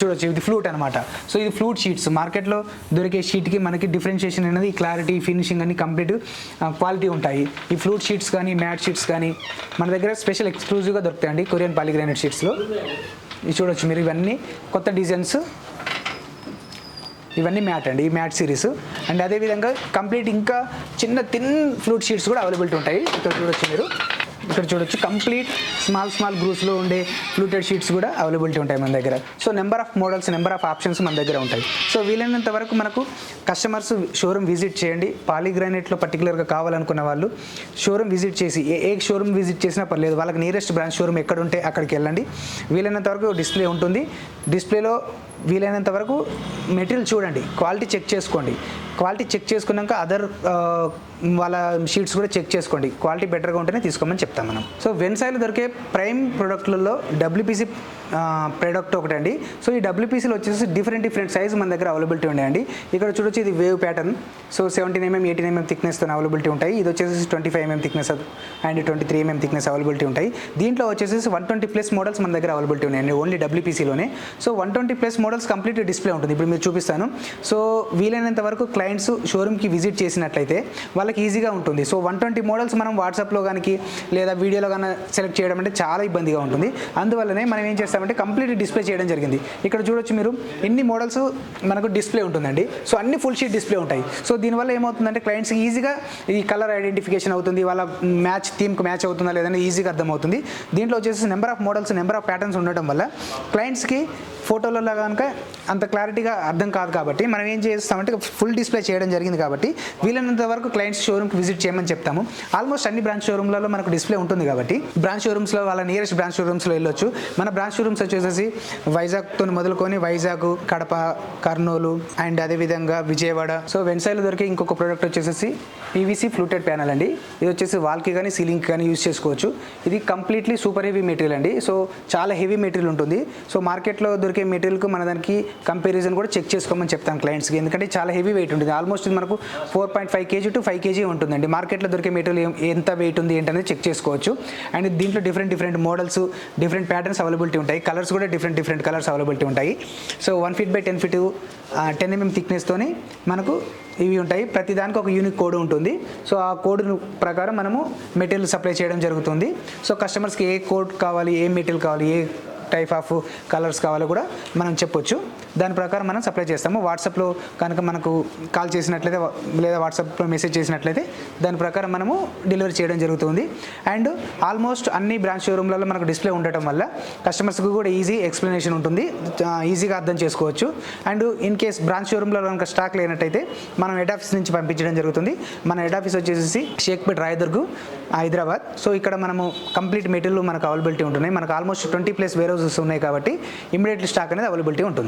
చూడొచ్చు ఇది ఫ్లూట్ అనమాట. సో ఇది ఫ్లూట్ షీట్స్ మార్కెట్లో దొరికే షీట్కి మనకి డిఫరెన్షియేషన్ అనేది క్లారిటీ ఫినిషింగ్ అన్ని కంప్లీట్ క్వాలిటీ ఉంటాయి. ఈ ఫ్లూట్ షీట్స్ కానీ మ్యాట్ షీట్స్ కానీ మన దగ్గర స్పెషల్ ఎక్స్క్లూజివ్గా దొరుకుతాయండి కొరియన్ పాలిగ్రానైట్ షీట్స్లో. ఇది చూడొచ్చు మీరు, ఇవన్నీ కొత్త డిజైన్స్, ఇవన్నీ మ్యాట్ అండి, ఈ మ్యాట్ సిరీస్. అండ్ అదేవిధంగా కంప్లీట్ ఇంకా చిన్న థిన్ ఫ్లూట్ షీట్స్ కూడా అవైలబిలిటీ ఉంటాయి. ఇక్కడ చూడొచ్చు మీరు, ఇక్కడ చూడొచ్చు కంప్లీట్ స్మాల్ గ్రూప్స్లో ఉండే ఫ్లూటెడ్ షీట్స్ కూడా అవైలబిలిటీ ఉంటాయి మన దగ్గర. So number of models, number of options మన దగ్గర ఉంటాయి. సో వీలైనంత వరకు మనకు కస్టమర్స్ షోరూమ్ విజిట్ చేయండి. పాలిగ్రానైట్లో పర్టికులర్గా కావాలనుకున్న వాళ్ళు షోరూమ్ విజిట్ చేసి ఏ షోరూమ్ విజిట్ చేసినా పర్లేదు, వాళ్ళకి నియరెస్ట్ బ్రాంచ్ షోరూమ్ ఎక్కడ ఉంటే అక్కడికి వెళ్ళండి. వీలైనంత వరకు డిస్ప్లే ఉంటుంది, డిస్ప్లేలో వీలైనంత వరకు మెటీరియల్ చూడండి, క్వాలిటీ చెక్ చేసుకోండి. క్వాలిటీ చెక్ చేసుకున్నాక అదర్ వాళ్ళ షీట్స్ కూడా చెక్ చేసుకోండి. క్వాలిటీ బెటర్గా ఉంటేనే తీసుకోమని చెప్తాం మనం. సో వెన్సాయిలో దొరికే ప్రైమ్ ప్రొడక్ట్లలో డబ్ల్యూపీసీ ప్రోడక్ట్ ఒకటండి. సో ఈ డబ్ల్యూపీసీలో వచ్చేసి డిఫరెంట్ సైజ్ మన దగ్గర అవైలబిలిటీ ఉన్నాయండి. ఇక్కడ చూడొచ్చు ఇది wave pattern. So 17mm 18mm థిక్నెస్తో అవైలబిలిటీ ఉంటాయి. ఇది వచ్చేసి 25mm thickness and 23mm thickness availability ఉంటాయి. దీంట్లో వచ్చేసి 120+ మోడల్స్ మన దగ్గర అవైలబిలిటీ ఉన్నాయండి ఓన్లీ డబ్ల్యూపీసీలోనే. సో 120+ మోడల్స్ కంప్లీట్ డిస్ప్లే ఉంటుంది. ఇప్పుడు మీరు చూపిస్తాను. సో వీలైనంత వరకు క్లయింట్స్ షోరూమ్కి విజిట్ చేసినట్లయితే వాళ్ళకి ఈజీగా ఉంటుంది. సో 120 మోడల్స్ మనం వాట్సాప్లో కానీ లేదా వీడియోలో కానీ సెలెక్ట్ చేయడం అంటే చాలా ఇబ్బందిగా ఉంటుంది. అందువల్లనే మనం ఏం చేస్తామంటే కంప్లీట్ డిస్ప్లే చేయడం జరిగింది. ఇక్కడ చూడొచ్చు మీరు, ఎన్ని మోడల్స్ మనకు డిస్ప్లే ఉంటుందండి. సో అన్ని ఫుల్ షీట్ డిస్ప్లే ఉంటాయి. సో దీనివల్ల ఏమవుతుందంటే క్లయింట్స్కి ఈజీగా ఈ కలర్ ఐడెంటిఫికేషన్ అవుతుంది, వాళ్ళ థీమ్కి మ్యాచ్ అవుతుందా లేదని ఈజీగా అర్థమవుతుంది. దీంట్లో వచ్చేసి number of models, number of patterns ఉండటం వల్ల క్లయింట్స్కి ఫోటోలలో కనుక అంత క్లారిటీగా అర్థం కాదు. కాబట్టి మనం ఏం చేస్తామంటే ఫుల్ డిస్ప్లే చేయడం జరిగింది. కాబట్టి వీలైనంత వరకు క్లయింట్స్ షోరూమ్కి విజిట్ చేయమని చెప్తాము. ఆల్మోస్ట్ అన్ని బ్రాంచ్ షోరూమ్లలో మనకు డిస్ప్లే ఉంటుంది. కాబట్టి బ్రాంచ్ షోరూమ్స్లో వాళ్ళ నియరెస్ట్ బ్రాంచ్ షోరూమ్స్లో వెళ్ళొచ్చు. మన బ్రాంచ్ షోరూమ్స్ వచ్చేసి వైజాగ్తో మొదలుకొని వైజాగ్, కడప, కర్నూలు అండ్ అదేవిధంగా విజయవాడ. సో వెన్సాయిలో దొరికే ఇంకొక ప్రోడక్ట్ వచ్చేసి పీవీసీ ఫ్లూటెడ్ ప్యానల్ అండి. ఇది వచ్చేసి వాల్కి కానీ సీలింగ్ కానీ యూజ్ చేసుకోవచ్చు. ఇది కంప్లీట్లీ సూపర్ హెవీ మెటీరియల్ అండి. సో చాలా హెవీ మెటీరియల్ ఉంటుంది. సో మార్కెట్లో దొరికే మెటీరియల్కు మన దానికి కంపారిజన్ కూడా చెక్ చేసుకోమని చెప్తాను క్లయింట్స్కి. ఎందుకంటే చాలా హెవీ వెయిట్ ఉంటుంది. ఆల్మోస్ట్ ఇది మనకు 4.5 kg to 5 kg ఉంటుందండి. మార్కెట్లో దొరికే మెటీరియల్ ఎంత వెయిట్ ఉంది ఏంటనేది చెక్ చేసుకోవచ్చు. అండ్ దీంట్లో different models, different patterns availability ఉంటాయి. కలర్స్ కూడా డిఫరెంట్ కలర్స్ అవైలబిలిటీ ఉంటాయి. So 1 feet by 10 feet 10mm థిక్నెస్తోని మనకు ఇవి ఉంటాయి. ప్రతి దానికి ఒక యూనిక్ కోడ్ ఉంటుంది. సో ఆ కోడ్ ప్రకారం మనము మెటీరియల్ సప్లై చేయడం జరుగుతుంది. సో కస్టమర్స్కి ఏ కోడ్ కావాలి, ఏ మెటీరియల్ కావాలి, ఏ టైప్ ఆఫ్ కలర్స్ కావాలో కూడా మనం చెప్పొచ్చు. దాని ప్రకారం మనం సప్లై చేస్తాము. వాట్సాప్లో కనుక మనకు కాల్ చేసినట్లయితే లేదా వాట్సాప్లో మెసేజ్ చేసినట్లయితే దాని ప్రకారం మనము డెలివరీ చేయడం జరుగుతుంది. అండ్ ఆల్మోస్ట్ అన్ని బ్రాంచ్ షోరూమ్లలో మనకు డిస్ప్లే ఉండటం వల్ల కస్టమర్స్కి కూడా ఈజీ ఎక్స్ప్లెనేషన్ ఉంటుంది, ఈజీగా అర్థం చేసుకోవచ్చు. అండ్ ఇన్ కేస్ బ్రాంచ్ షోరూమ్లో కనుక స్టాక్ లేనట్టయితే మనం హెడ్ ఆఫీస్ నుంచి పంపించడం జరుగుతుంది. మన హెడ్ ఆఫీస్ వచ్చేసి షేక్పేట్ రాయదుర్గ్, హైదరాబాద్. సో ఇక్కడ మనము కంప్లీట్ మెటీరియల్ మనకు అవైలబిలిటీ ఉంటున్నాయి. మనకు ఆల్మోస్ట్ 20+ వేర్ హౌసెస్ ఉన్నాయి. కాబట్టి ఇమీడియట్లీ స్టాక్ అనేది అవైలబిలిటీ ఉంటుంది.